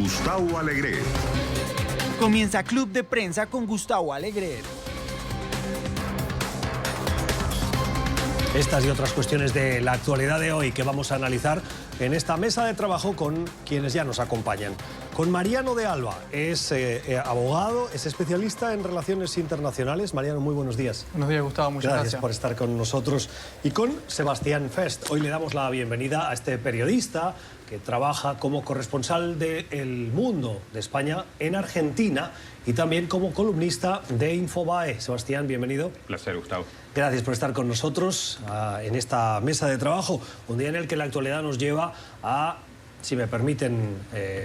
Gustavo Alegret. Comienza Club de Prensa con Gustavo Alegret. Estas y otras cuestiones de la actualidad de hoy que vamos a analizar en esta mesa de trabajo con quienes ya nos acompañan. Con Mariano de Alba, es abogado, es especialista en relaciones internacionales. Mariano, muy buenos días. Buenos días, Gustavo, muchas gracias. Por estar con nosotros. Y con Sebastián Fest. Hoy le damos la bienvenida a este periodista que trabaja como corresponsal de El Mundo de España en Argentina y también como columnista de Infobae. Sebastián, bienvenido. Un placer, Gustavo. Gracias por estar con nosotros en esta mesa de trabajo, un día en el que la actualidad nos lleva a, si me permiten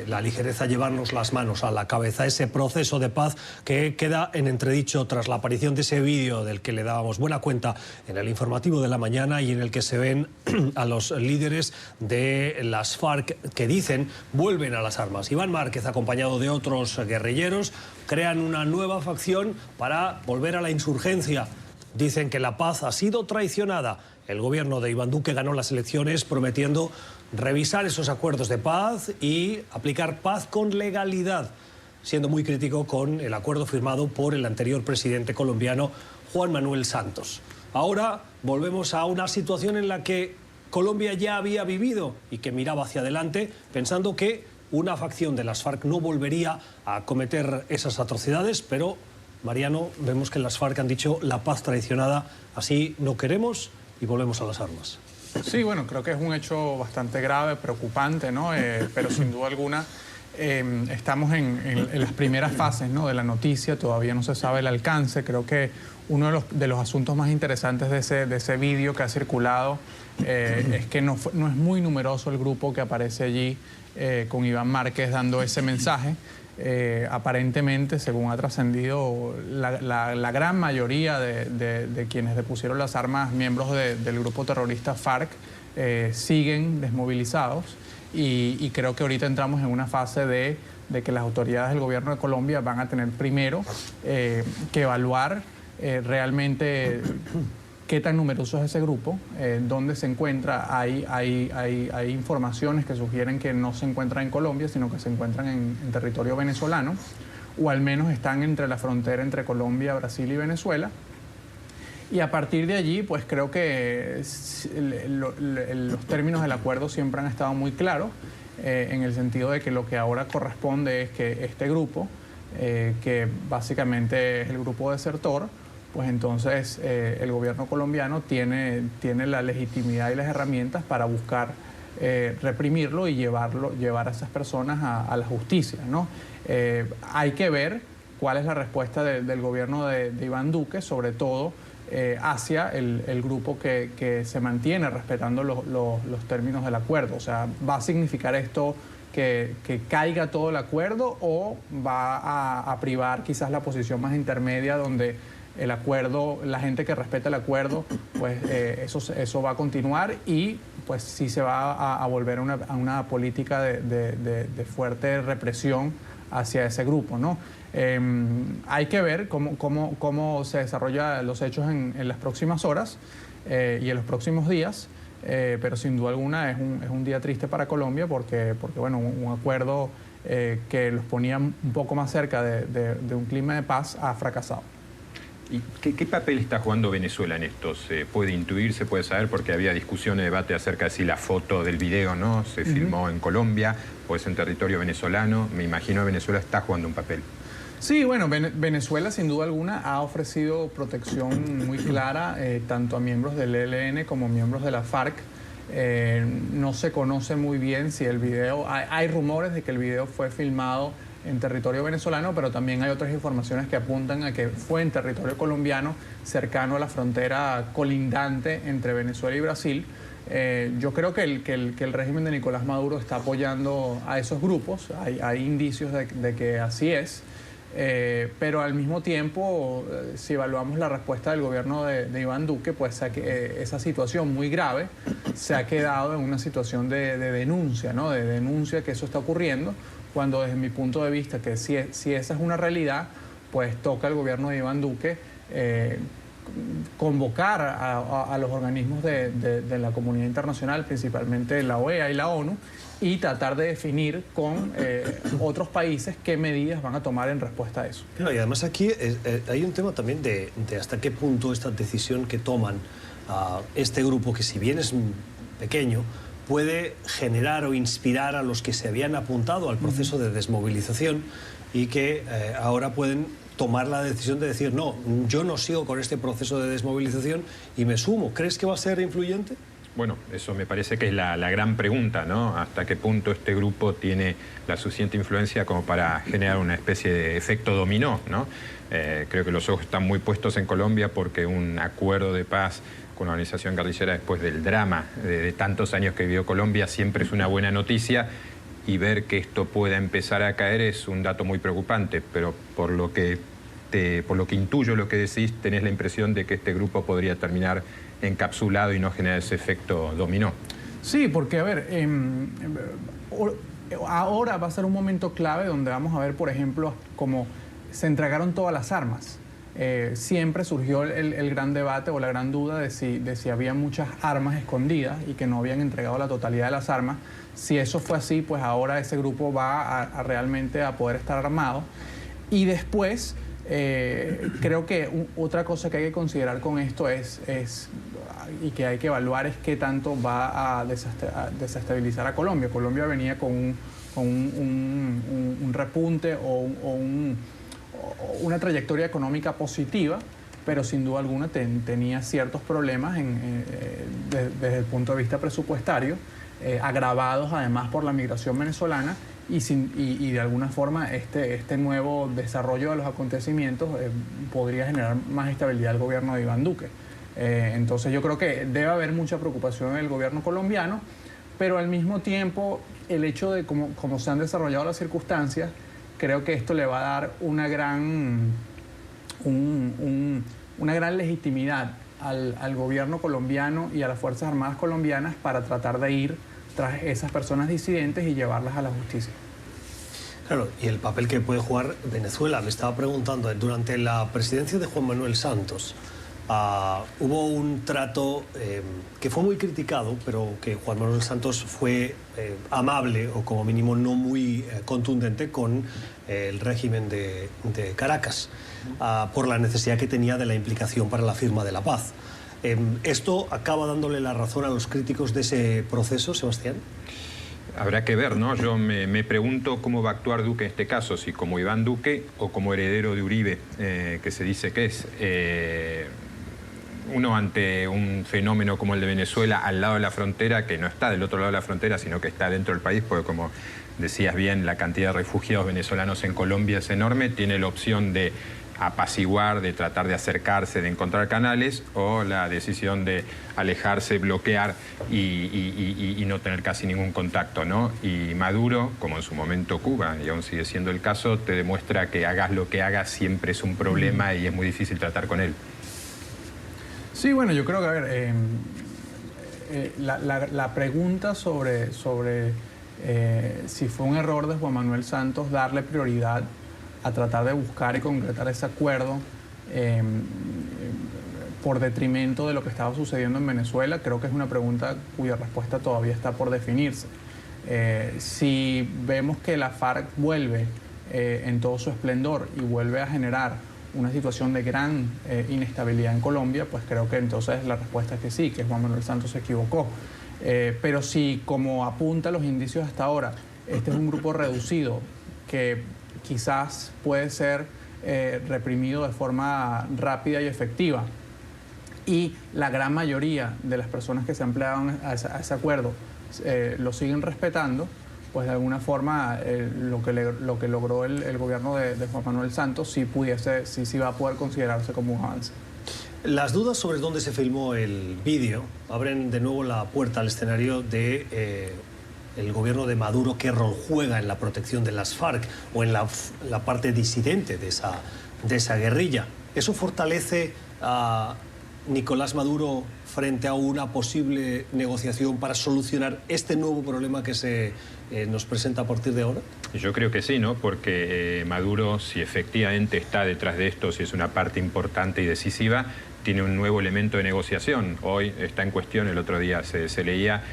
la ligereza, llevarnos las manos a la cabeza, ese proceso de paz que queda en entredicho tras la aparición de ese vídeo del que le dábamos buena cuenta en el informativo de la mañana y en el que se ven a los líderes de las FARC que dicen vuelven a las armas. Iván Márquez, acompañado de otros guerrilleros, crean una nueva facción para volver a la insurgencia. Dicen que la paz ha sido traicionada. El gobierno de Iván Duque ganó las elecciones prometiendo revisar esos acuerdos de paz y aplicar paz con legalidad, siendo muy crítico con el acuerdo firmado por el anterior presidente colombiano Juan Manuel Santos. Ahora volvemos a una situación en la que Colombia ya había vivido y que miraba hacia adelante pensando que una facción de las FARC no volvería a cometer esas atrocidades, pero Mariano, vemos que las FARC han dicho la paz traicionada, así no queremos y volvemos a las armas. Sí, bueno, creo que es un hecho bastante grave, preocupante, ¿no? Pero sin duda alguna estamos en las primeras fases, ¿no?, de la noticia, todavía no se sabe el alcance. Creo que uno de los asuntos más interesantes de ese vídeo que ha circulado es que no es muy numeroso el grupo que aparece allí con Iván Márquez dando ese mensaje. Aparentemente, según ha trascendido, la gran mayoría de quienes depusieron las armas, miembros del grupo terrorista FARC, siguen desmovilizados y creo que ahorita entramos en una fase de que las autoridades del gobierno de Colombia van a tener primero que evaluar realmente qué tan numeroso es ese grupo, dónde se encuentra. Hay informaciones que sugieren que no se encuentran en Colombia, sino que se encuentran en territorio venezolano, o al menos están entre la frontera entre Colombia, Brasil y Venezuela. Y a partir de allí, pues creo que los términos del acuerdo siempre han estado muy claros, en el sentido de que lo que ahora corresponde es que este grupo, que básicamente es el grupo desertor, pues entonces el gobierno colombiano tiene la legitimidad y las herramientas para buscar reprimirlo y llevar a esas personas a la justicia, ¿no? Hay que ver cuál es la respuesta del gobierno de Iván Duque, sobre todo hacia el grupo que se mantiene respetando los términos del acuerdo. O sea, ¿va a significar esto que caiga todo el acuerdo o va a privar quizás la posición más intermedia donde el acuerdo, la gente que respeta el acuerdo, pues eso va a continuar y pues sí se va a volver a una política de fuerte represión hacia ese grupo, ¿no? Hay que ver cómo se desarrollan los hechos en las próximas horas y en los próximos días, pero sin duda alguna es un día triste para Colombia porque bueno, un acuerdo que los ponía un poco más cerca de un clima de paz ha fracasado. ¿Y qué papel está jugando Venezuela en esto? ¿Se puede intuir, se puede saber? Porque había discusión y debate acerca de si la foto del video, ¿no?, se filmó en Colombia o es en territorio venezolano. Me imagino que Venezuela está jugando un papel. Sí, bueno, Venezuela sin duda alguna ha ofrecido protección muy clara tanto a miembros del ELN como miembros de la FARC. No se conoce muy bien si el video, hay rumores de que el video fue filmado en territorio venezolano, pero también hay otras informaciones que apuntan a que fue en territorio colombiano, cercano a la frontera colindante entre Venezuela y Brasil. Yo creo que el régimen de Nicolás Maduro está apoyando a esos grupos, hay indicios de que así es, pero al mismo tiempo, si evaluamos la respuesta del gobierno de Iván Duque, pues esa situación muy grave se ha quedado en una situación de denuncia, ¿no?, de denuncia que eso está ocurriendo, cuando desde mi punto de vista, que si esa es una realidad, pues toca al gobierno de Iván Duque convocar a los organismos de la comunidad internacional, principalmente la OEA y la ONU, y tratar de definir con otros países qué medidas van a tomar en respuesta a eso. Claro, y además aquí hay un tema también de hasta qué punto esta decisión que toman este grupo, que si bien es pequeño, puede generar o inspirar a los que se habían apuntado al proceso de desmovilización y que ahora pueden tomar la decisión de decir, no, yo no sigo con este proceso de desmovilización y me sumo. ¿Crees que va a ser influyente? Bueno, eso me parece que es la gran pregunta, ¿no? ¿Hasta qué punto este grupo tiene la suficiente influencia como para generar una especie de efecto dominó, ¿no? Creo que los ojos están muy puestos en Colombia porque un acuerdo de paz con una organización guerrillera después del drama de tantos años que vivió Colombia siempre es una buena noticia, y ver que esto pueda empezar a caer es un dato muy preocupante, pero por lo que intuyo lo que decís, tenés la impresión de que este grupo podría terminar encapsulado y no generar ese efecto dominó. Sí, porque, a ver, ahora va a ser un momento clave donde vamos a ver, por ejemplo, cómo se entregaron todas las armas. Siempre surgió el gran debate o la gran duda de si había muchas armas escondidas y que no habían entregado la totalidad de las armas. Si eso fue así, pues ahora ese grupo va a realmente a poder estar armado. Y después, creo que otra cosa que hay que considerar con esto y que hay que evaluar es qué tanto va a desestabilizar a Colombia. Colombia venía con un repunte o una trayectoria económica positiva, pero sin duda alguna tenía ciertos problemas desde el punto de vista presupuestario, agravados además por la migración venezolana y de alguna forma este nuevo desarrollo de los acontecimientos podría generar más estabilidad al gobierno de Iván Duque. Entonces yo creo que debe haber mucha preocupación en el gobierno colombiano, pero al mismo tiempo el hecho de cómo se han desarrollado las circunstancias, creo que esto le va a dar una gran legitimidad al gobierno colombiano y a las Fuerzas Armadas colombianas para tratar de ir tras esas personas disidentes y llevarlas a la justicia. Claro, y el papel que puede jugar Venezuela. Me estaba preguntando, durante la presidencia de Juan Manuel Santos, hubo un trato que fue muy criticado, pero que Juan Manuel Santos fue amable o como mínimo no muy contundente con el régimen de Caracas, por la necesidad que tenía de la implicación para la firma de la paz. ¿Esto acaba dándole la razón a los críticos de ese proceso, Sebastián? Habrá que ver, ¿no? Yo me pregunto cómo va a actuar Duque en este caso, si como Iván Duque o como heredero de Uribe, que se dice que es. Uno ante un fenómeno como el de Venezuela al lado de la frontera, que no está del otro lado de la frontera, sino que está dentro del país, porque como decías bien, la cantidad de refugiados venezolanos en Colombia es enorme, tiene la opción de apaciguar, de tratar de acercarse, de encontrar canales, o la decisión de alejarse, bloquear y no tener casi ningún contacto, ¿no? Y Maduro, como en su momento Cuba, y aún sigue siendo el caso, te demuestra que hagas lo que hagas siempre es un problema y es muy difícil tratar con él. Sí, bueno, yo creo que, a ver, la pregunta sobre si fue un error de Juan Manuel Santos darle prioridad a tratar de buscar y concretar ese acuerdo por detrimento de lo que estaba sucediendo en Venezuela, creo que es una pregunta cuya respuesta todavía está por definirse. Si vemos que la FARC vuelve en todo su esplendor y vuelve a generar una situación de gran inestabilidad en Colombia, pues creo que entonces la respuesta es que sí, que Juan Manuel Santos se equivocó. Pero si, como apunta los indicios hasta ahora, este es un grupo reducido que quizás puede ser reprimido de forma rápida y efectiva, y la gran mayoría de las personas que se emplearon a ese acuerdo lo siguen respetando, pues de alguna forma lo que logró el gobierno de Juan Manuel Santos sí va a poder considerarse como un avance. Las dudas sobre dónde se filmó el vídeo abren de nuevo la puerta al escenario de el gobierno de Maduro, qué rol juega en la protección de las FARC o en la parte disidente de esa guerrilla. ¿Eso fortalece a Nicolás Maduro frente a una posible negociación para solucionar este nuevo problema que se nos presenta a partir de ahora? Yo creo que sí, ¿no? Porque Maduro, si efectivamente está detrás de esto, si es una parte importante y decisiva, tiene un nuevo elemento de negociación. Hoy está en cuestión, el otro día se leía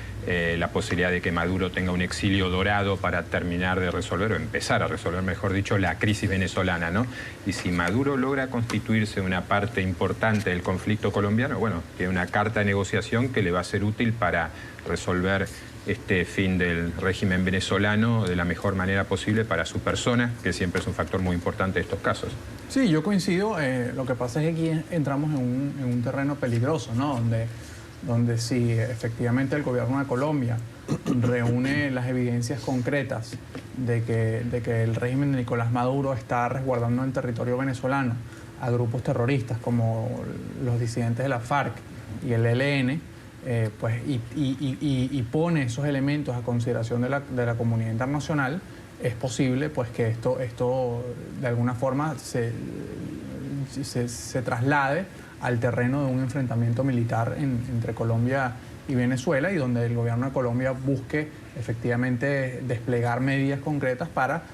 la posibilidad de que Maduro tenga un exilio dorado para terminar de resolver, o empezar a resolver, mejor dicho, la crisis venezolana, ¿no? Y si Maduro logra constituirse una parte importante del conflicto colombiano, bueno, tiene una carta de negociación que le va a ser útil para resolver este fin del régimen venezolano de la mejor manera posible para su persona, que siempre es un factor muy importante en estos casos. Sí, yo coincido. Lo que pasa es que aquí entramos en un terreno peligroso, ¿no? Donde si efectivamente el gobierno de Colombia reúne las evidencias concretas de que el régimen de Nicolás Maduro está resguardando en territorio venezolano a grupos terroristas como los disidentes de la FARC y el ELN, pues, y pone esos elementos a consideración de la comunidad internacional, es posible pues, que esto de alguna forma se traslade al terreno de un enfrentamiento militar entre Colombia y Venezuela, y donde el gobierno de Colombia busque efectivamente desplegar medidas concretas para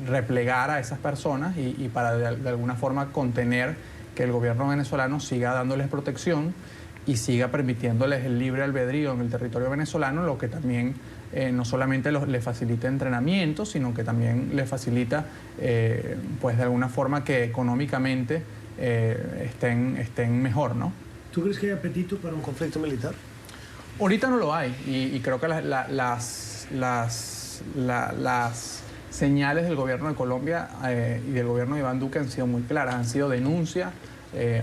replegar a esas personas y para de alguna forma contener que el gobierno venezolano siga dándoles protección y siga permitiéndoles el libre albedrío en el territorio venezolano, lo que también no solamente le facilita entrenamiento, sino que también le facilita pues de alguna forma que económicamente estén mejor, ¿no? ¿Tú crees que hay apetito para un conflicto militar? Ahorita no lo hay, y creo que las señales del gobierno de Colombia y del gobierno de Iván Duque han sido muy claras, han sido denuncias,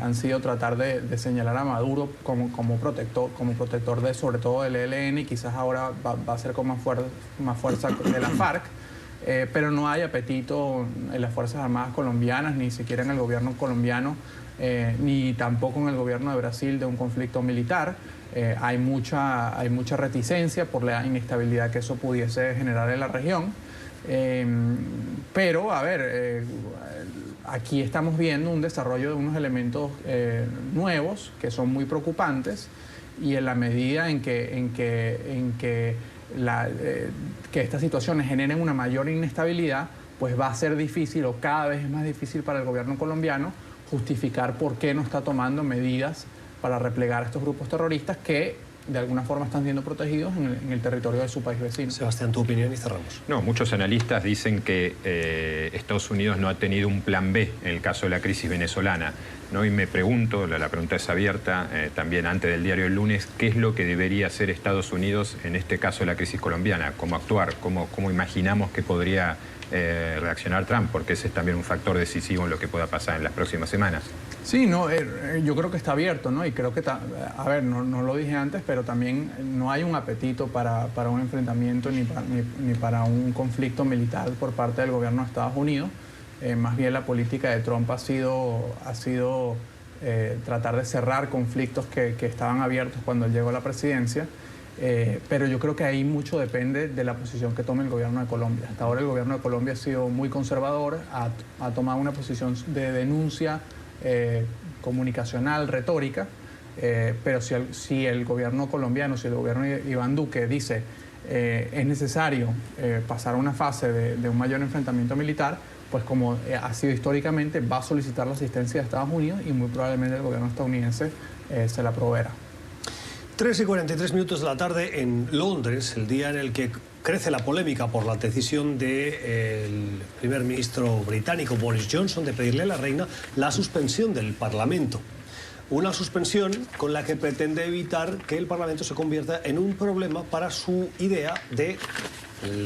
han sido tratar de señalar a Maduro como protector de, sobre todo del ELN, y quizás ahora va a ser con más fuerza de la FARC, pero no hay apetito en las Fuerzas Armadas colombianas, ni siquiera en el gobierno colombiano, ni tampoco en el gobierno de Brasil de un conflicto militar. Hay mucha reticencia por la inestabilidad que eso pudiese generar en la región. Pero, a ver, aquí estamos viendo un desarrollo de unos elementos nuevos que son muy preocupantes, y en la medida en que estas situaciones generen una mayor inestabilidad, pues va a ser difícil, o cada vez es más difícil para el gobierno colombiano justificar por qué no está tomando medidas para replegar a estos grupos terroristas que de alguna forma están siendo protegidos en el territorio de su país vecino. Sebastián, tu opinión y cerramos. No, muchos analistas dicen que Estados Unidos no ha tenido un plan B en el caso de la crisis venezolana, ¿no? Y me pregunto, la pregunta es abierta, también antes del diario El Lunes, ¿qué es lo que debería hacer Estados Unidos en este caso de la crisis colombiana? ¿Cómo actuar? ¿Cómo imaginamos que podría reaccionar Trump? Porque ese es también un factor decisivo en lo que pueda pasar en las próximas semanas. Sí, no, yo creo que está abierto, ¿no? Y creo que, a ver, no lo dije antes, pero también no hay un apetito para un enfrentamiento ni para un conflicto militar por parte del gobierno de Estados Unidos. Más bien la política de Trump ha sido tratar de cerrar conflictos que estaban abiertos cuando él llegó a la presidencia. Pero yo creo que ahí mucho depende de la posición que tome el gobierno de Colombia. Hasta ahora el gobierno de Colombia ha sido muy conservador, ha tomado una posición de denuncia comunicacional, retórica, pero si el gobierno colombiano, si el gobierno de Iván Duque dice es necesario pasar a una fase de un mayor enfrentamiento militar, pues como ha sido históricamente, va a solicitar la asistencia de Estados Unidos, y muy probablemente el gobierno estadounidense se la proveerá. 3:43 de la tarde en Londres, el día en el que crece la polémica por la decisión del primer ministro británico Boris Johnson de pedirle a la reina la suspensión del Parlamento. Una suspensión con la que pretende evitar que el Parlamento se convierta en un problema para su idea de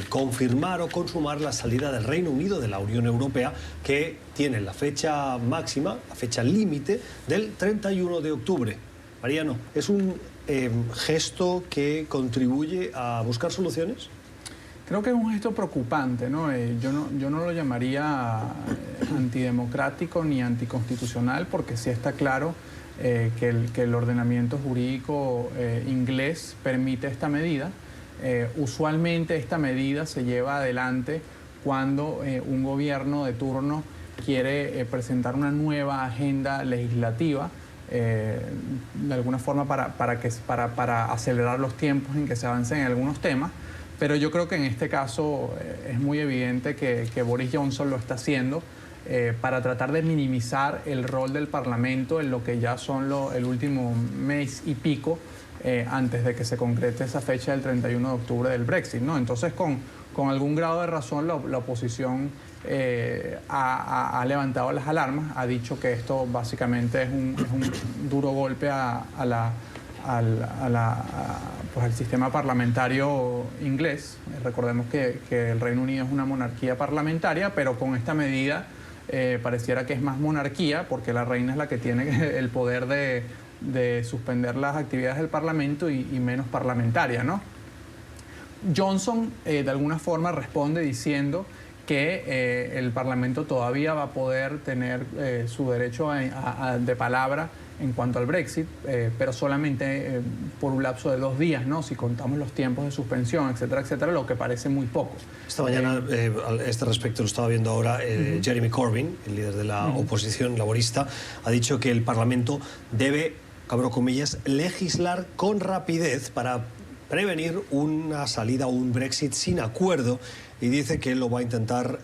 confirmar o consumar la salida del Reino Unido de la Unión Europea, que tiene la fecha máxima, la fecha límite del 31 de octubre. Mariano, ¿es un gesto que contribuye a buscar soluciones? Creo que es un gesto preocupante, ¿no? Yo no lo llamaría antidemocrático ni anticonstitucional, porque sí está claro que el ordenamiento jurídico inglés permite esta medida. Usualmente esta medida se lleva adelante cuando un gobierno de turno quiere presentar una nueva agenda legislativa, de alguna forma para acelerar los tiempos en que se avancen en algunos temas. Pero yo creo que en este caso es muy evidente que Boris Johnson lo está haciendo para tratar de minimizar el rol del Parlamento en lo que ya son el último mes y pico antes de que se concrete esa fecha del 31 de octubre del Brexit, ¿no? Entonces, con algún grado de razón, la oposición ha levantado las alarmas, ha dicho que esto básicamente es un duro golpe al sistema parlamentario inglés. Recordemos que el Reino Unido es una monarquía parlamentaria, pero con esta medida pareciera que es más monarquía, porque la reina es la que tiene el poder de suspender las actividades del Parlamento y menos parlamentaria, ¿no? Johnson de alguna forma responde diciendo que el Parlamento todavía va a poder tener su derecho de palabra en cuanto al Brexit, pero solamente por un lapso de 2 días, ¿no? Si contamos los tiempos de suspensión, etcétera, etcétera, lo que parece muy poco. Esta mañana, a este respecto, lo estaba viendo ahora, Jeremy Corbyn, el líder de la oposición laborista, ha dicho que el Parlamento debe, abro comillas, legislar con rapidez para prevenir una salida o un Brexit sin acuerdo, y dice que lo va a intentar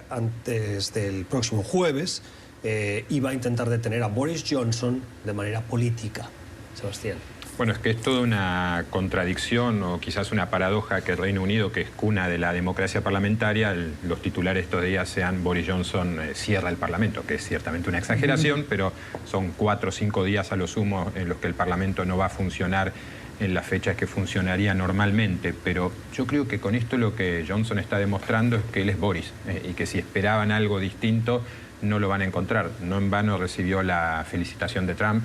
antes del próximo jueves y va a intentar detener a Boris Johnson de manera política. Sebastián. Bueno, es que es toda una contradicción o quizás una paradoja que el Reino Unido, que es cuna de la democracia parlamentaria, los titulares estos días sean Boris Johnson cierra el Parlamento, que es ciertamente una exageración, pero son 4 o 5 días a lo sumo en los que el Parlamento no va a funcionar en las fechas que funcionaría normalmente, pero yo creo que con esto lo que Johnson está demostrando es que él es Boris y que si esperaban algo distinto no lo van a encontrar. No en vano recibió la felicitación de Trump.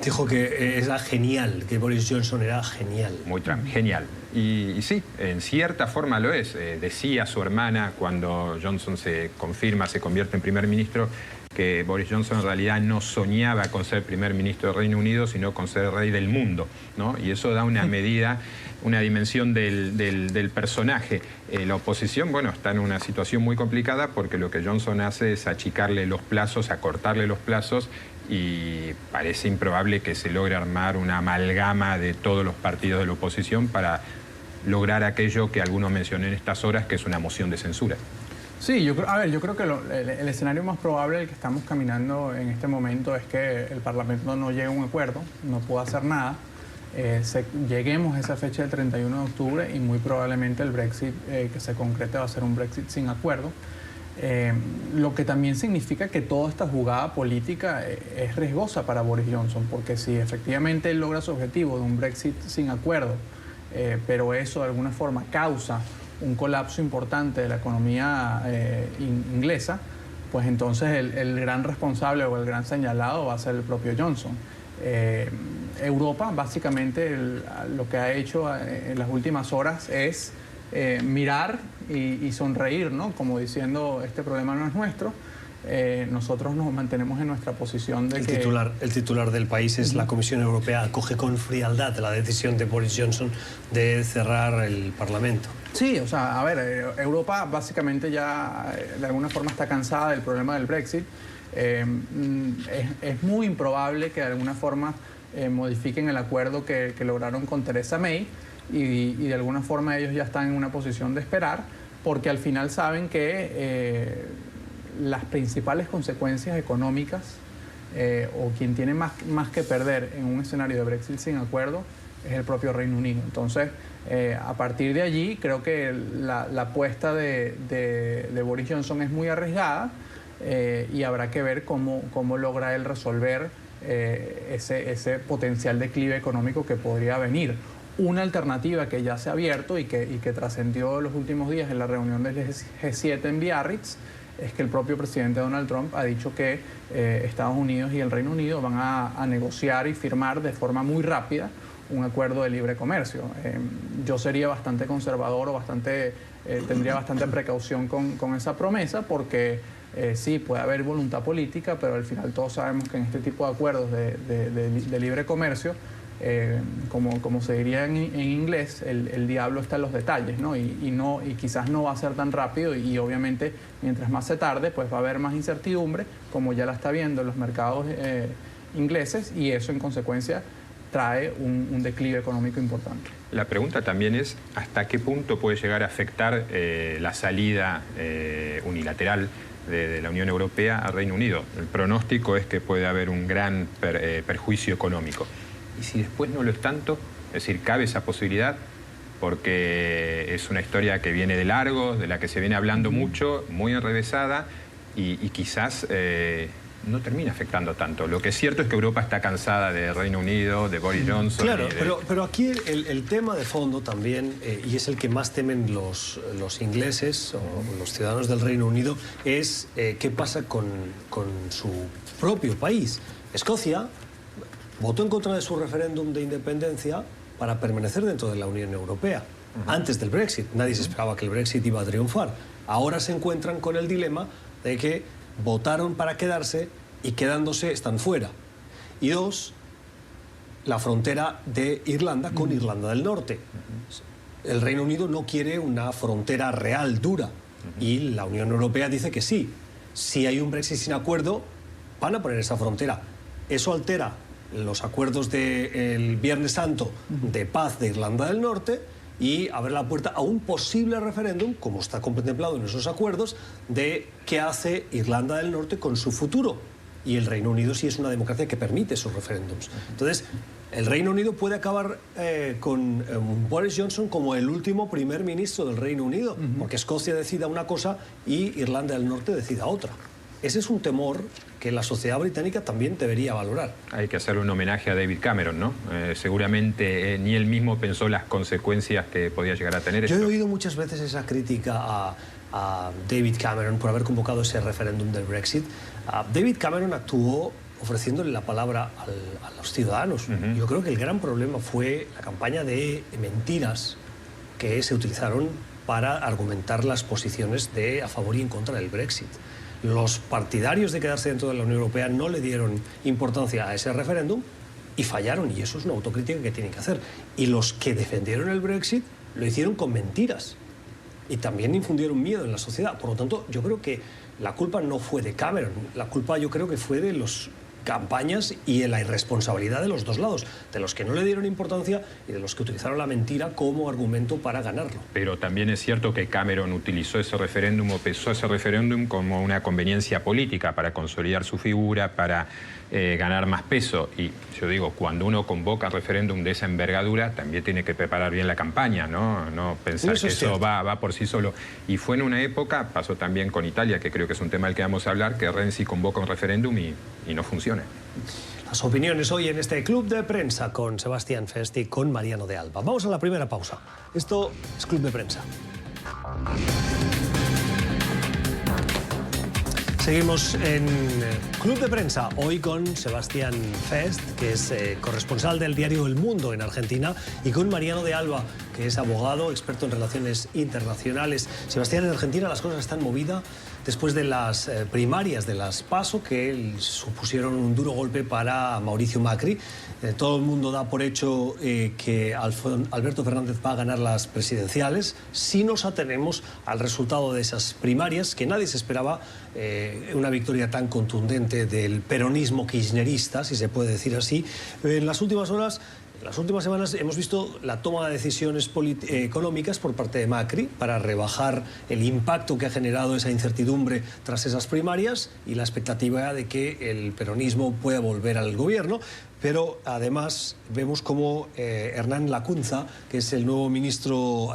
Dijo que era genial, que Boris Johnson era genial. Muy Trump, genial. Y sí, en cierta forma lo es. Decía su hermana cuando Johnson se convierte en primer ministro, que Boris Johnson en realidad no soñaba con ser primer ministro del Reino Unido, sino con ser rey del mundo, ¿no? Y eso da una medida, una dimensión del personaje. La oposición, bueno, está en una situación muy complicada porque lo que Johnson hace es achicarle los plazos, acortarle los plazos, y parece improbable que se logre armar una amalgama de todos los partidos de la oposición para lograr aquello que algunos mencioné en estas horas, que es una moción de censura. Sí, yo creo que el escenario más probable, el que estamos caminando en este momento, es que el Parlamento no llegue a un acuerdo, no pueda hacer nada. Lleguemos a esa fecha del 31 de octubre y muy probablemente el Brexit que se concrete va a ser un Brexit sin acuerdo. Lo que también significa que toda esta jugada política es riesgosa para Boris Johnson, porque si efectivamente él logra su objetivo de un Brexit sin acuerdo, pero eso de alguna forma causa un colapso importante de la economía inglesa, pues entonces el gran responsable o el gran señalado va a ser el propio Johnson. Europa básicamente lo que ha hecho en las últimas horas es mirar y sonreír, ¿no? Como diciendo, este problema no es nuestro. Nosotros nos mantenemos en nuestra posición de El titular del país es: la Comisión Europea acoge con frialdad la decisión de Boris Johnson de cerrar el Parlamento. Sí, o sea, a ver, Europa básicamente ya de alguna forma está cansada del problema del Brexit. Es muy improbable que de alguna forma modifiquen el acuerdo que lograron con Theresa May y de alguna forma ellos ya están en una posición de esperar, porque al final saben que las principales consecuencias económicas o quien tiene más que perder en un escenario de Brexit sin acuerdo es el propio Reino Unido. Entonces, a partir de allí, creo que la apuesta de Boris Johnson es muy arriesgada y habrá que ver cómo logra él resolver ese potencial declive económico que podría venir. Una alternativa que ya se ha abierto y que trascendió los últimos días en la reunión del G7 en Biarritz es que el propio presidente Donald Trump ha dicho que Estados Unidos y el Reino Unido van a negociar y firmar de forma muy rápida un acuerdo de libre comercio. Yo sería bastante conservador o tendría bastante precaución con esa promesa, porque sí, puede haber voluntad política, pero al final todos sabemos que en este tipo de acuerdos de libre comercio, como se diría en inglés, el diablo está en los detalles, ¿no? Y quizás no va a ser tan rápido, y obviamente mientras más se tarde, pues va a haber más incertidumbre, como ya la está viendo en los mercados ingleses, y eso en consecuencia trae un declive económico importante. La pregunta también es hasta qué punto puede llegar a afectar la salida unilateral de la Unión Europea al Reino Unido. El pronóstico es que puede haber un gran perjuicio económico. Y si después no lo es tanto, es decir, cabe esa posibilidad, porque es una historia que viene de largo, de la que se viene hablando mucho, muy enrevesada, y quizás no termina afectando tanto. Lo que es cierto es que Europa está cansada de Reino Unido, de Boris Johnson. Claro, pero aquí el tema de fondo también, y es el que más temen los ingleses o los ciudadanos del Reino Unido, es qué pasa con su propio país. Escocia votó en contra de su referéndum de independencia para permanecer dentro de la Unión Europea. Antes del Brexit, nadie se esperaba que el Brexit iba a triunfar. Ahora se encuentran con el dilema de que votaron para quedarse y quedándose están fuera. Y dos, la frontera de Irlanda con Irlanda del Norte. El Reino Unido no quiere una frontera real, dura. Y la Unión Europea dice que sí. Si hay un Brexit sin acuerdo, van a poner esa frontera. Eso altera los acuerdos del Viernes Santo de paz de Irlanda del Norte y abre la puerta a un posible referéndum, como está contemplado en esos acuerdos, de qué hace Irlanda del Norte con su futuro. Y el Reino Unido sí es una democracia que permite esos referéndums. Entonces, el Reino Unido puede acabar con Boris Johnson como el último primer ministro del Reino Unido, porque Escocia decida una cosa y Irlanda del Norte decida otra. Ese es un temor que la sociedad británica también debería valorar. Hay que hacerle un homenaje a David Cameron, ¿no? Seguramente ni él mismo pensó las consecuencias que podía llegar a tener. Yo he oído muchas veces esa crítica a David Cameron por haber convocado ese referéndum del Brexit. David Cameron actuó ofreciéndole la palabra a los ciudadanos. Yo creo que el gran problema fue la campaña de mentiras que se utilizaron para argumentar las posiciones de a favor y en contra del Brexit. Los partidarios de quedarse dentro de la Unión Europea no le dieron importancia a ese referéndum y fallaron, y eso es una autocrítica que tienen que hacer. Y los que defendieron el Brexit lo hicieron con mentiras y también infundieron miedo en la sociedad. Por lo tanto, yo creo que la culpa no fue de Cameron, la culpa yo creo que fue de las campañas y de la irresponsabilidad de los dos lados, de los que no le dieron importancia y de los que utilizaron la mentira como argumento para ganarlo. Pero también es cierto que Cameron utilizó ese referéndum o pesó ese referéndum como una conveniencia política para consolidar su figura, para ganar más peso. Y yo digo, cuando uno convoca referéndum de esa envergadura, también tiene que preparar bien la campaña, ¿no? No pensar que eso va por sí solo. Y fue en una época, pasó también con Italia, que creo que es un tema del que vamos a hablar, que Renzi convoca un referéndum y no funciona. Las opiniones hoy en este Club de Prensa con Sebastián Fest y con Mariano de Alba. Vamos a la primera pausa. Esto es Club de Prensa. Seguimos en Club de Prensa, hoy con Sebastián Fest, que es corresponsal del diario El Mundo en Argentina, y con Mariano de Alba, que es abogado, experto en relaciones internacionales. Sebastián, en Argentina las cosas están movidas después de las primarias de las PASO, que supusieron un duro golpe para Mauricio Macri. Todo el mundo da por hecho que Alberto Fernández va a ganar las presidenciales si nos atenemos al resultado de esas primarias, que nadie se esperaba una victoria tan contundente del peronismo kirchnerista, si se puede decir así. En las últimas horas, en las últimas semanas hemos visto la toma de decisiones económicas por parte de Macri para rebajar el impacto que ha generado esa incertidumbre tras esas primarias y la expectativa de que el peronismo pueda volver al gobierno. Pero además vemos como Hernán Lacunza, que es el nuevo ministro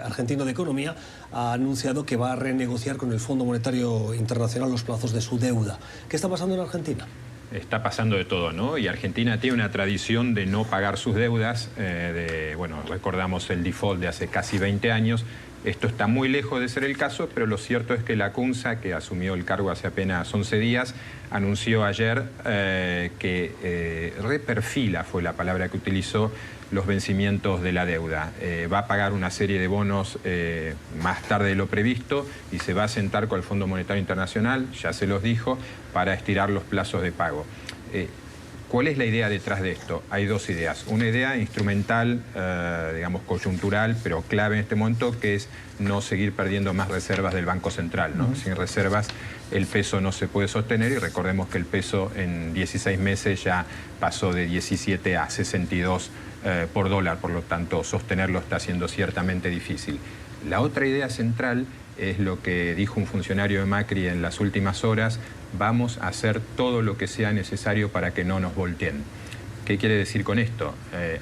argentino de Economía, ha anunciado que va a renegociar con el Fondo Monetario Internacional los plazos de su deuda. ¿Qué está pasando en Argentina? Está pasando de todo, ¿no? Y Argentina tiene una tradición de no pagar sus deudas. Bueno, recordamos el default de hace casi 20 años. Esto está muy lejos de ser el caso, pero lo cierto es que Lacunza, que asumió el cargo hace apenas 11 días, anunció ayer que reperfila, fue la palabra que utilizó, los vencimientos de la deuda. Va a pagar una serie de bonos más tarde de lo previsto y se va a sentar con el Fondo Monetario Internacional, ya se los dijo, para estirar los plazos de pago. ¿Cuál es la idea detrás de esto? Hay dos ideas. Una idea instrumental, digamos coyuntural, pero clave en este momento, que es no seguir perdiendo más reservas del Banco Central, ¿no? Sin reservas el peso no se puede sostener, y recordemos que el peso en 16 meses ya pasó de 17 a 62 por dólar, por lo tanto sostenerlo está siendo ciertamente difícil. La otra idea central es lo que dijo un funcionario de Macri en las últimas horas: vamos a hacer todo lo que sea necesario para que no nos volteen. ¿Qué quiere decir con esto?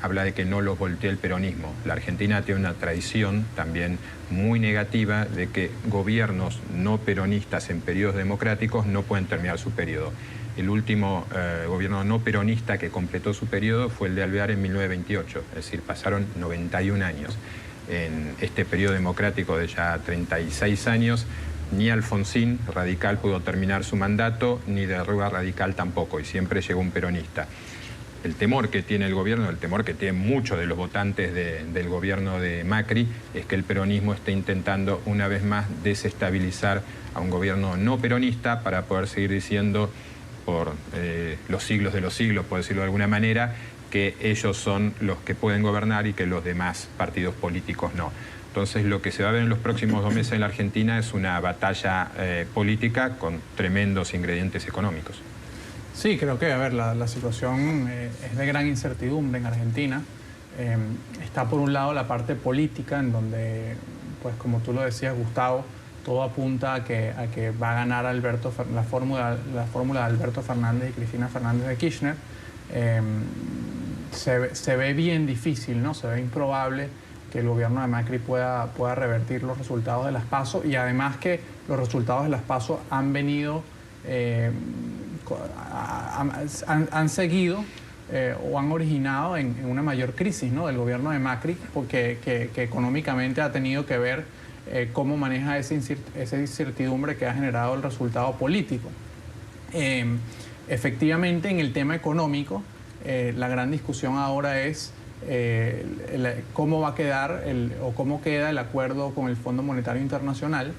Habla de que no los voltee el peronismo. La Argentina tiene una tradición también muy negativa de que gobiernos no peronistas en periodos democráticos no pueden terminar su periodo. El último gobierno no peronista que completó su periodo fue el de Alvear en 1928, es decir, pasaron 91 años. En este periodo democrático de ya 36 años, ni Alfonsín, radical, pudo terminar su mandato, ni de Rúa, radical, tampoco, y siempre llegó un peronista. El temor que tiene el gobierno, el temor que tienen muchos de los votantes del gobierno de Macri, es que el peronismo esté intentando una vez más desestabilizar a un gobierno no peronista para poder seguir diciendo por los siglos de los siglos, por decirlo de alguna manera, que ellos son los que pueden gobernar y que los demás partidos políticos no. Entonces lo que se va a ver en los próximos 2 meses en la Argentina es una batalla política con tremendos ingredientes económicos. Sí, creo que, a ver, la situación es de gran incertidumbre en Argentina. Está por un lado la parte política, en donde, pues como tú lo decías, Gustavo, todo apunta a que va a ganar la fórmula de Alberto Fernández y Cristina Fernández de Kirchner. Se ve bien difícil, ¿no? Se ve improbable que el gobierno de Macri pueda revertir los resultados de las PASO, y además que los resultados de las PASO han venido, han seguido o han originado en una mayor crisis, ¿no?, del gobierno de Macri, porque que económicamente ha tenido que ver cómo maneja esa incertidumbre que ha generado el resultado político. Efectivamente, en el tema económico, la gran discusión ahora es cómo va a quedar o cómo queda el acuerdo con el Fondo Monetario Internacional,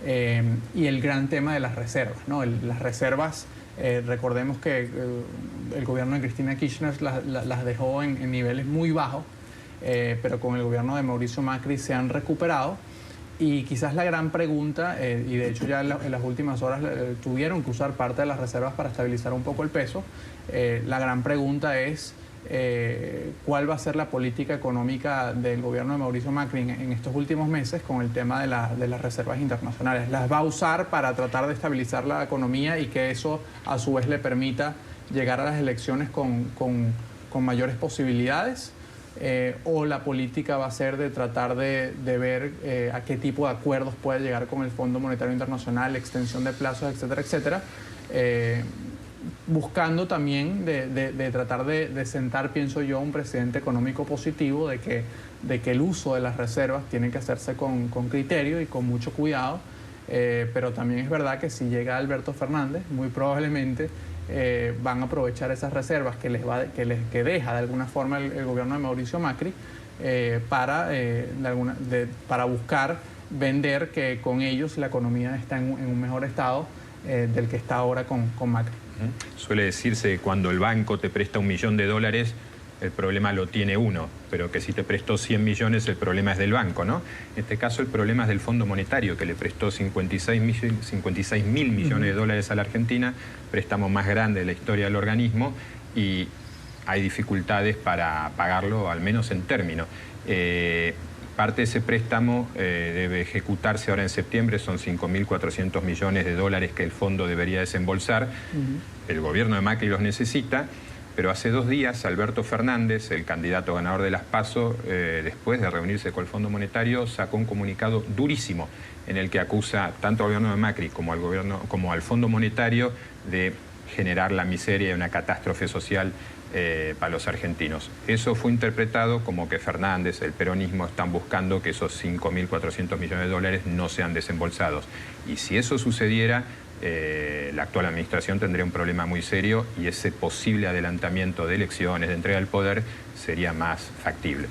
y el gran tema de las reservas, ¿no? Las reservas, recordemos que el gobierno de Cristina Kirchner las dejó en niveles muy bajos, pero con el gobierno de Mauricio Macri se han recuperado. Y quizás la gran pregunta, y de hecho ya en las últimas horas tuvieron que usar parte de las reservas para estabilizar un poco el peso, la gran pregunta es cuál va a ser la política económica del gobierno de Mauricio Macri en estos últimos meses con el tema de las reservas internacionales. ¿Las va a usar para tratar de estabilizar la economía y que eso a su vez le permita llegar a las elecciones con mayores posibilidades? ¿O la política va a ser de tratar de ver a qué tipo de acuerdos puede llegar con el Fondo Monetario Internacional, extensión de plazos, etcétera, etcétera? Buscando también de tratar de sentar, pienso yo, un precedente económico positivo de que el uso de las reservas tiene que hacerse con criterio y con mucho cuidado, pero también es verdad que si llega Alberto Fernández, muy probablemente van a aprovechar esas reservas que deja de alguna forma el gobierno de Mauricio Macri para buscar vender que con ellos la economía está en un mejor estado del que está ahora con Macri. Suele decirse que cuando el banco te presta $1 millón, el problema lo tiene uno, pero que si te prestó 100 millones, el problema es del banco, ¿no? En este caso, el problema es del Fondo Monetario, que le prestó 56 mil millones de dólares a la Argentina, préstamo más grande de la historia del organismo, y hay dificultades para pagarlo, al menos en términos. Parte de ese préstamo debe ejecutarse ahora en septiembre, son 5.400 millones de dólares que el fondo debería desembolsar. El gobierno de Macri los necesita. Pero hace 2 días Alberto Fernández, el candidato ganador de las PASO, después de reunirse con el Fondo Monetario, sacó un comunicado durísimo en el que acusa tanto al gobierno de Macri como al Fondo Monetario de generar la miseria y una catástrofe social para los argentinos. Eso fue interpretado como que Fernández, el peronismo, están buscando que esos 5.400 millones de dólares no sean desembolsados. Y si eso sucediera, la actual administración tendría un problema muy serio, y ese posible adelantamiento de elecciones, de entrega del poder, sería más factible.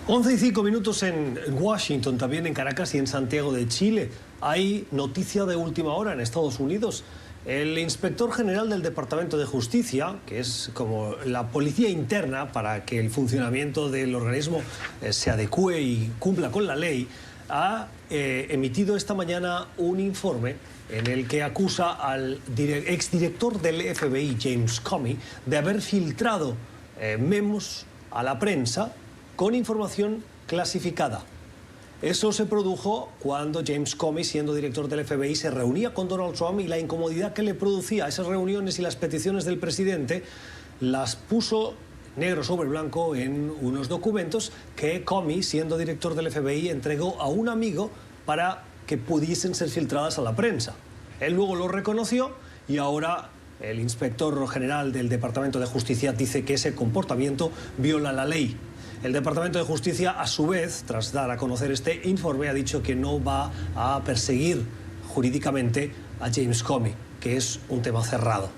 11:05 en Washington, también en Caracas y en Santiago de Chile. Hay noticia de última hora en Estados Unidos. El inspector general del Departamento de Justicia, que es como la policía interna para que el funcionamiento del organismo se adecue y cumpla con la ley, ha emitido esta mañana un informe en el que acusa al exdirector del FBI, James Comey, de haber filtrado memos a la prensa con información clasificada. Eso se produjo cuando James Comey, siendo director del FBI, se reunía con Donald Trump, y la incomodidad que le producía esas reuniones y las peticiones del presidente las puso negro sobre blanco en unos documentos que Comey, siendo director del FBI, entregó a un amigo para que pudiesen ser filtradas a la prensa. Él luego lo reconoció y ahora el inspector general del Departamento de Justicia dice que ese comportamiento viola la ley. El Departamento de Justicia, a su vez, tras dar a conocer este informe, ha dicho que no va a perseguir jurídicamente a James Comey, que es un tema cerrado.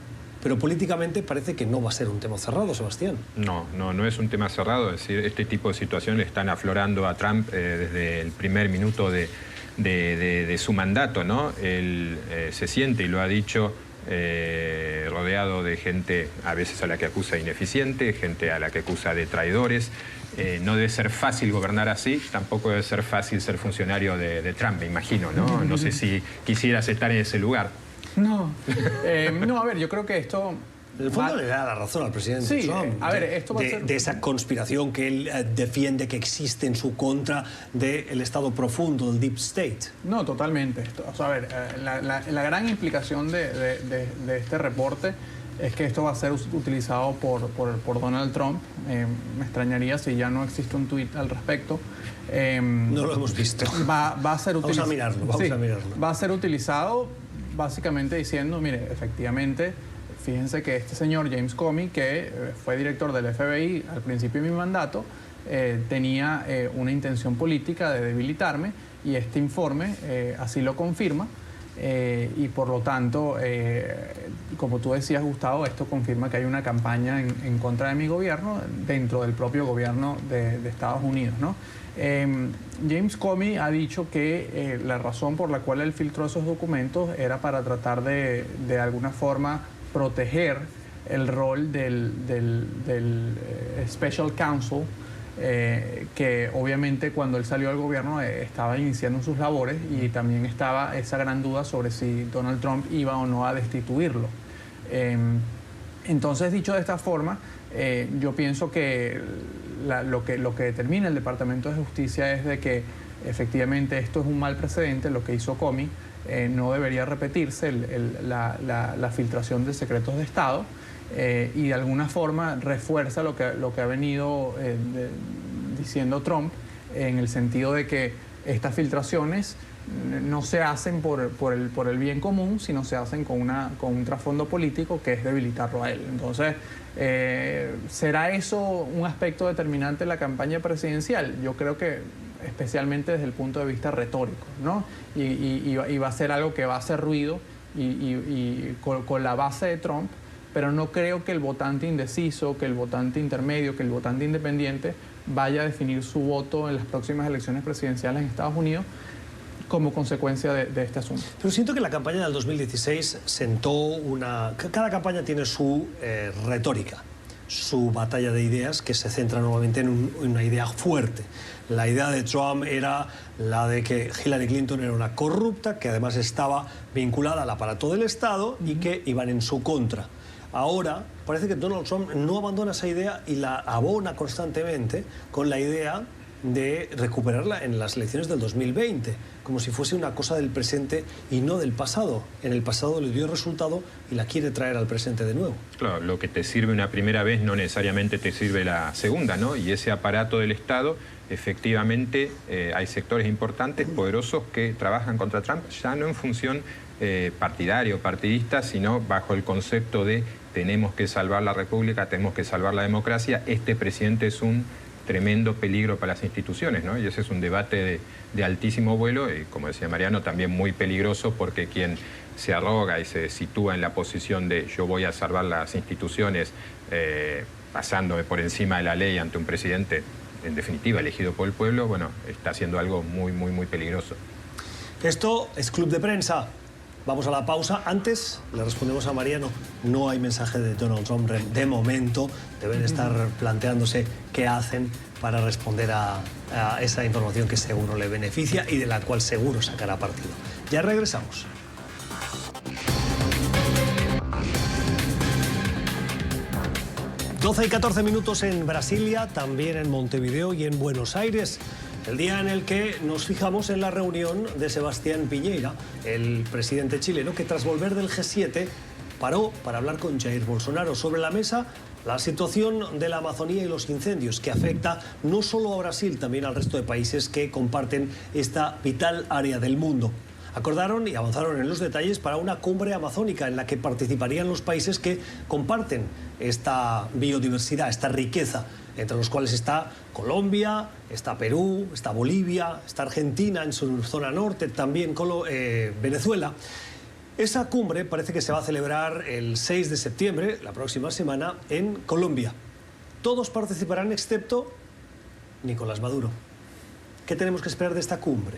Pero políticamente parece que no va a ser un tema cerrado, Sebastián. No es un tema cerrado. Es decir, este tipo de situaciones están aflorando a Trump desde el primer minuto de su mandato, ¿no? Él se siente, y lo ha dicho, rodeado de gente a veces a la que acusa de ineficiente, gente a la que acusa de traidores. No debe ser fácil gobernar así, tampoco debe ser fácil ser funcionario de Trump, me imagino, ¿no? No sé si quisieras estar en ese lugar. No, a ver, yo creo que esto... En el fondo le da la razón al presidente Trump. A ver, esto va a ser... de esa conspiración que él defiende que existe en su contra del Estado profundo, del Deep State. No, totalmente. O sea, a ver, la gran implicación de este reporte es que esto va a ser utilizado por Donald Trump. Me extrañaría si ya no existe un tuit al respecto. No lo hemos visto. Va a ser vamos a mirarlo, vamos a mirarlo. Va a ser utilizado básicamente diciendo, mire, efectivamente, fíjense que este señor James Comey, que fue director del FBI al principio de mi mandato, tenía una intención política de debilitarme, y este informe así lo confirma. Y por lo tanto, como tú decías, Gustavo, esto confirma que hay una campaña en contra de mi gobierno dentro del propio gobierno de Estados Unidos, ¿no? James Comey ha dicho que la razón por la cual él filtró esos documentos era para tratar de alguna forma proteger el rol del Special Counsel, que obviamente cuando él salió al gobierno estaba iniciando sus labores, y también estaba esa gran duda sobre si Donald Trump iba o no a destituirlo. Entonces, dicho de esta forma, yo pienso que lo que determina el Departamento de Justicia es de que efectivamente esto es un mal precedente, lo que hizo Comey. No debería repetirse la filtración de secretos de Estado, y de alguna forma refuerza lo que ha venido diciendo Trump, en el sentido de que estas filtraciones no se hacen por el bien común, sino se hacen con un trasfondo político, que es debilitarlo a él. Entonces, ¿será eso un aspecto determinante de la campaña presidencial? Yo creo que especialmente desde el punto de vista retórico, ¿no? Y va a ser algo que va a hacer ruido y con la base de Trump, pero no creo que el votante indeciso, que el votante intermedio, que el votante independiente vaya a definir su voto en las próximas elecciones presidenciales en Estados Unidos como consecuencia de este asunto. Pero siento que la campaña del 2016 sentó una... Cada campaña tiene su retórica, su batalla de ideas, que se centra normalmente en una idea fuerte. La idea de Trump era la de que Hillary Clinton era una corrupta, que además estaba vinculada al aparato del Estado y que iban en su contra. Ahora parece que Donald Trump no abandona esa idea y la abona constantemente con la idea de recuperarla en las elecciones del 2020, como si fuese una cosa del presente y no del pasado. En el pasado le dio resultado y la quiere traer al presente de nuevo. Claro, lo que te sirve una primera vez no necesariamente te sirve la segunda, ¿no? Y ese aparato del Estado, efectivamente, hay sectores importantes, poderosos, que trabajan contra Trump, ya no en función partidaria o partidista, sino bajo el concepto de tenemos que salvar la República, tenemos que salvar la democracia. Este presidente es un tremendo peligro para las instituciones, ¿no? Y ese es un debate de altísimo vuelo y, como decía Mariano, también muy peligroso, porque quien se arroga y se sitúa en la posición de yo voy a salvar las instituciones pasándome por encima de la ley ante un presidente, en definitiva, elegido por el pueblo, bueno, está haciendo algo muy, muy, muy peligroso. Esto es Club de Prensa. Vamos a la pausa. Antes le respondemos a Mariano. No hay mensaje de Donald Trump de momento. Deben estar planteándose qué hacen para responder a esa información que seguro le beneficia y de la cual seguro sacará partido. Ya regresamos. ...12 y 14 minutos en Brasilia, también en Montevideo y en Buenos Aires. El día en el que nos fijamos en la reunión de Sebastián Piñera, el presidente chileno, que tras volver del G7 paró para hablar con Jair Bolsonaro. Sobre la mesa, la situación de la Amazonía y los incendios, que afecta no solo a Brasil, también al resto de países que comparten esta vital área del mundo. Acordaron y avanzaron en los detalles para una cumbre amazónica en la que participarían los países que comparten esta biodiversidad, esta riqueza, entre los cuales está Colombia, está Perú, está Bolivia, está Argentina en su zona norte, también Venezuela. Esa cumbre parece que se va a celebrar el 6 de septiembre, la próxima semana, en Colombia. Todos participarán excepto Nicolás Maduro. ¿Qué tenemos que esperar de esta cumbre?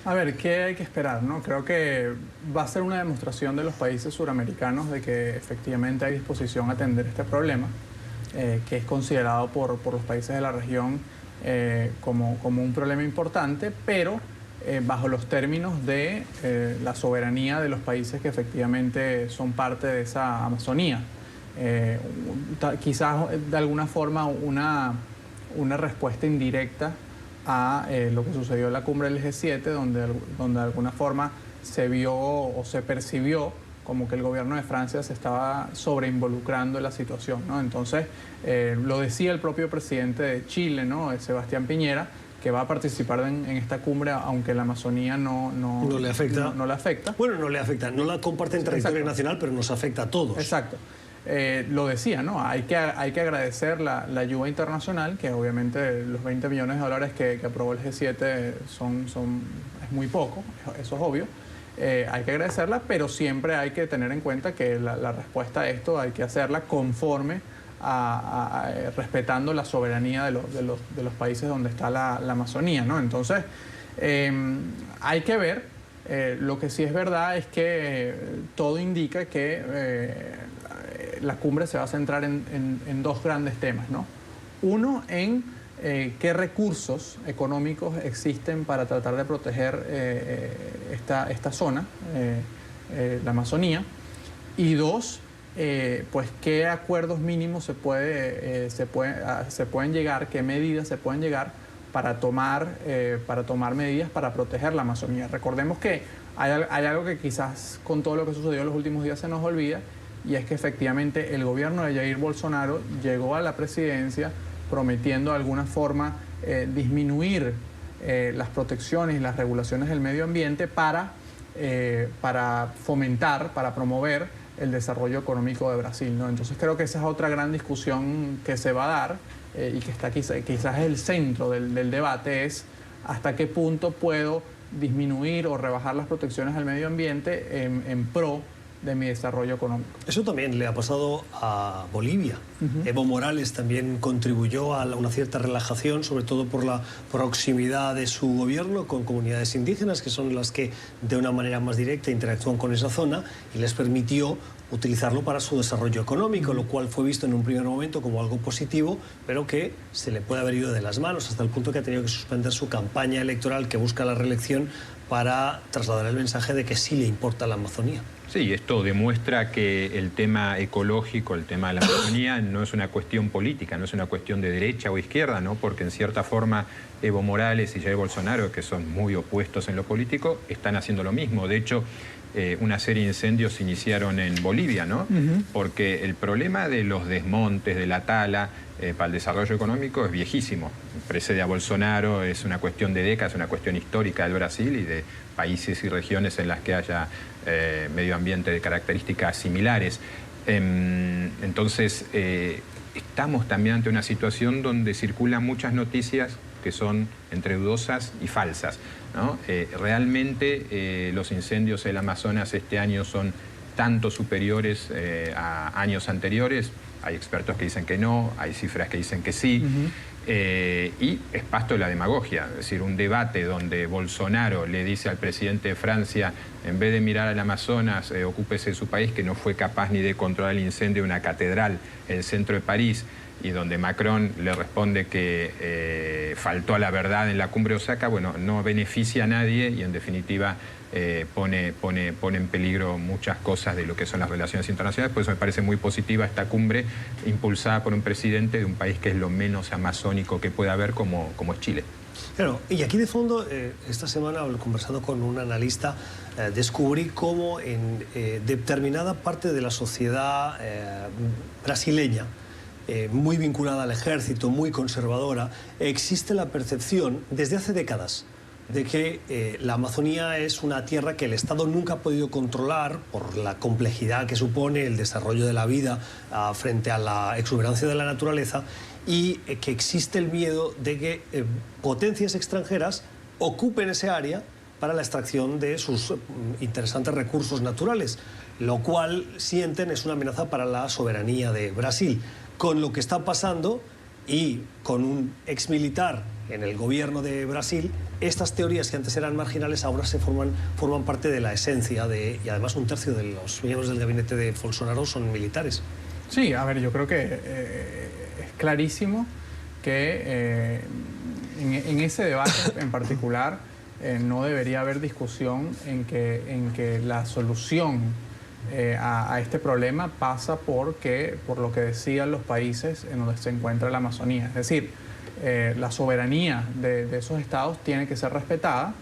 A ver, ¿qué hay que esperar, no? Creo que va a ser una demostración de los países suramericanos de que efectivamente hay disposición a atender este problema, que es considerado por los países de la región como un problema importante, pero bajo los términos de la soberanía de los países que efectivamente son parte de esa Amazonía. Quizás de alguna forma una respuesta indirecta a lo que sucedió en la cumbre del G7, donde de alguna forma se vio o se percibió como que el gobierno de Francia se estaba sobreinvolucrando en la situación, ¿no? Entonces, lo decía el propio presidente de Chile, ¿no? Sebastián Piñera, que va a participar en esta cumbre, aunque la Amazonía no le afecta. No le afecta. Bueno, no le afecta, no la comparte en territorio nacional, pero nos afecta a todos. Exacto. Lo decía, ¿no? Hay que agradecer la ayuda internacional, que obviamente los 20 millones de dólares que aprobó el G7 es muy poco, eso es obvio. Hay que agradecerla, pero siempre hay que tener en cuenta que la respuesta a esto hay que hacerla conforme respetando la soberanía de los países donde está la Amazonía, ¿no? Entonces, hay que ver. Lo que sí es verdad es que todo indica que la cumbre se va a centrar en dos grandes temas, ¿no? Uno, en qué recursos económicos existen para tratar de proteger esta zona, la Amazonía. Y dos, pues qué acuerdos mínimos se pueden llegar, qué medidas se pueden llegar para tomar medidas para proteger la Amazonía. Recordemos que hay algo que quizás con todo lo que sucedió en los últimos días se nos olvida, y es que efectivamente el gobierno de Jair Bolsonaro llegó a la presidencia prometiendo de alguna forma disminuir las protecciones y las regulaciones del medio ambiente para fomentar, para promover el desarrollo económico de Brasil, ¿no? Entonces creo que esa es otra gran discusión que se va a dar y que está quizás es el centro del debate, es hasta qué punto puedo disminuir o rebajar las protecciones al medio ambiente en pro de mi desarrollo económico. Eso también le ha pasado a Bolivia. Evo Morales también contribuyó a una cierta relajación, sobre todo por la proximidad de su gobierno con comunidades indígenas, que son las que de una manera más directa interactúan con esa zona, y les permitió utilizarlo para su desarrollo económico, lo cual fue visto en un primer momento como algo positivo, pero que se le puede haber ido de las manos hasta el punto que ha tenido que suspender su campaña electoral que busca la reelección para trasladar el mensaje de que sí le importa la Amazonía. Sí, esto demuestra que el tema ecológico, el tema de la Amazonía, no es una cuestión política, no es una cuestión de derecha o izquierda, ¿no? Porque en cierta forma Evo Morales y Jair Bolsonaro, que son muy opuestos en lo político, están haciendo lo mismo. De hecho, una serie de incendios se iniciaron en Bolivia, ¿no? Porque el problema de los desmontes, de la tala, para el desarrollo económico es viejísimo. Precede a Bolsonaro, es una cuestión de décadas, una cuestión histórica del Brasil y de países y regiones en las que haya medio ambiente de características similares. Entonces, estamos también ante una situación donde circulan muchas noticias que son entre dudosas y falsas, ¿no? Realmente los incendios en el Amazonas este año son tanto superiores a años anteriores. Hay expertos que dicen que no, hay cifras que dicen que sí. Y es pasto de la demagogia, es decir, un debate donde Bolsonaro le dice al presidente de Francia, en vez de mirar al Amazonas, ocúpese de su país, que no fue capaz ni de controlar el incendio de una catedral en el centro de París, y donde Macron le responde que faltó a la verdad en la cumbre de Osaka. Bueno, no beneficia a nadie y en definitiva pone en peligro muchas cosas de lo que son las relaciones internacionales. Por eso me parece muy positiva esta cumbre impulsada por un presidente de un país que es lo menos amazónico que puede haber, como es Chile. Claro, y aquí de fondo, esta semana, conversando con un analista, descubrí cómo en determinada parte de la sociedad brasileña, muy vinculada al ejército, muy conservadora, existe la percepción desde hace décadas de que la Amazonía es una tierra que el Estado nunca ha podido controlar por la complejidad que supone el desarrollo de la vida frente a la exuberancia de la naturaleza, y que existe el miedo de que potencias extranjeras ocupen ese área para la extracción de sus interesantes recursos naturales, lo cual sienten es una amenaza para la soberanía de Brasil. Con lo que está pasando y con un exmilitar en el gobierno de Brasil, estas teorías que antes eran marginales ahora forman parte de la esencia y además un tercio de los miembros del gabinete de Bolsonaro son militares. Sí, a ver, yo creo que es clarísimo que en ese debate en particular no debería haber discusión en que la solución a este problema pasa por lo que decidan los países en donde se encuentra la Amazonía. Es decir, la soberanía de esos estados tiene que ser respetada,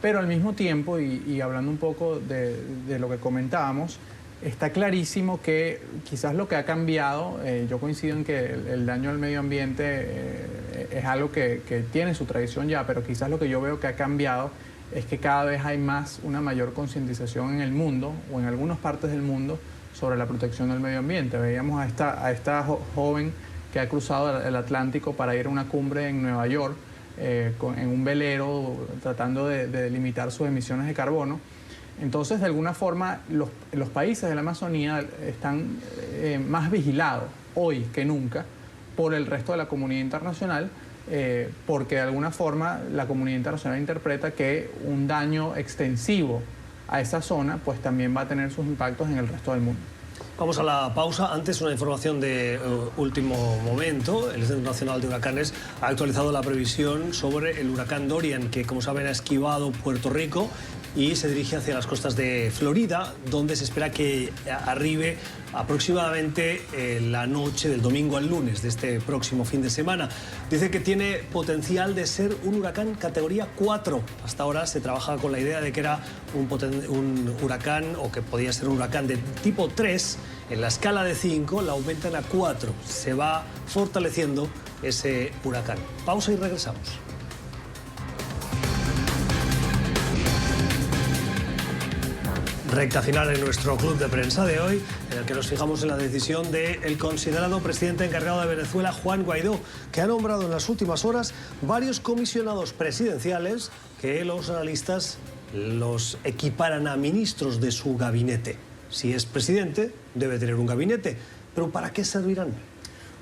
pero al mismo tiempo, y hablando un poco de lo que comentábamos, está clarísimo que quizás lo que ha cambiado, yo coincido en que el daño al medio ambiente es algo que tiene su tradición ya, pero quizás lo que yo veo que ha cambiado es que cada vez hay una mayor concientización en el mundo, o en algunas partes del mundo, sobre la protección del medio ambiente. Veíamos a esta joven que ha cruzado el Atlántico para ir a una cumbre en Nueva York, en un velero, tratando de limitar sus emisiones de carbono. Entonces, de alguna forma, los países de la Amazonía están más vigilados hoy que nunca por el resto de la comunidad internacional, porque de alguna forma la comunidad internacional interpreta que un daño extensivo a esa zona pues también va a tener sus impactos en el resto del mundo. Vamos a la pausa. Antes, una información de último momento. El Centro Nacional de Huracanes ha actualizado la previsión sobre el huracán Dorian, que, como saben, ha esquivado Puerto Rico y se dirige hacia las costas de Florida, donde se espera que arribe aproximadamente la noche del domingo al lunes de este próximo fin de semana. Dice que tiene potencial de ser un huracán categoría 4. Hasta ahora se trabaja con la idea de que era un huracán, o que podía ser un huracán de tipo 3. En la escala de 5 la aumentan a 4. Se va fortaleciendo ese huracán. Pausa y regresamos. Recta final en nuestro club de prensa de hoy, en el que nos fijamos en la decisión del considerado presidente encargado de Venezuela, Juan Guaidó, que ha nombrado en las últimas horas varios comisionados presidenciales que los analistas los equiparan a ministros de su gabinete. Si es presidente, debe tener un gabinete, pero ¿para qué servirán?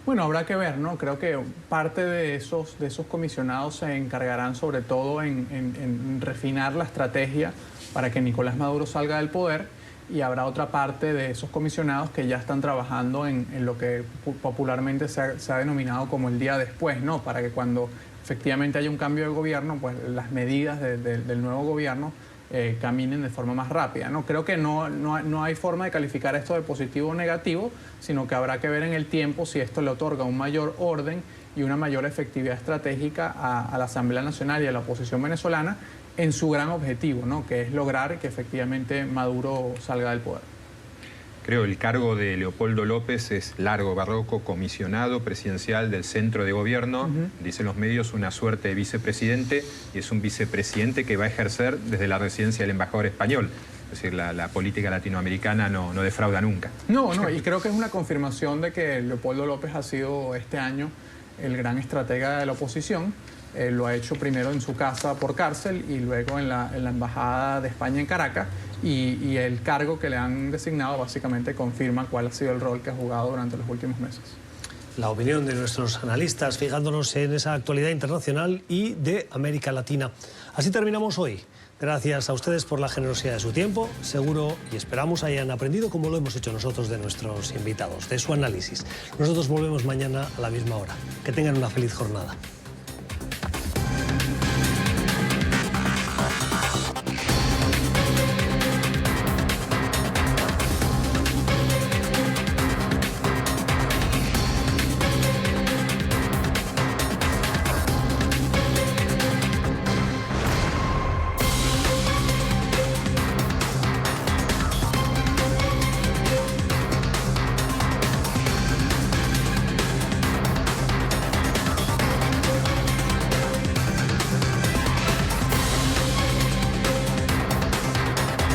Bueno, habrá que ver, ¿no? Creo que parte de esos comisionados se encargarán sobre todo en refinar la estrategia para que Nicolás Maduro salga del poder, y habrá otra parte de esos comisionados que ya están trabajando en lo que popularmente se ha denominado como el día después, ¿no? Para que cuando efectivamente haya un cambio de gobierno, pues las medidas del nuevo gobierno caminen de forma más rápida, ¿no? Creo que no hay forma de calificar esto de positivo o negativo, sino que habrá que ver en el tiempo si esto le otorga un mayor orden y una mayor efectividad estratégica a la Asamblea Nacional y a la oposición venezolana en su gran objetivo, ¿no? Que es lograr que efectivamente Maduro salga del poder. Creo el cargo de Leopoldo López es largo, barroco, comisionado presidencial del centro de gobierno, dicen los medios, una suerte de vicepresidente, y es un vicepresidente que va a ejercer desde la residencia del embajador español. Es decir, la política latinoamericana no defrauda nunca. No, y creo que es una confirmación de que Leopoldo López ha sido este año el gran estratega de la oposición. Lo ha hecho primero en su casa por cárcel y luego en la Embajada de España en Caracas, y el cargo que le han designado básicamente confirma cuál ha sido el rol que ha jugado durante los últimos meses. La opinión de nuestros analistas, fijándonos en esa actualidad internacional y de América Latina. Así terminamos hoy. Gracias a ustedes por la generosidad de su tiempo. Seguro y esperamos hayan aprendido, como lo hemos hecho nosotros, de nuestros invitados, de su análisis. Nosotros volvemos mañana a la misma hora. Que tengan una feliz jornada.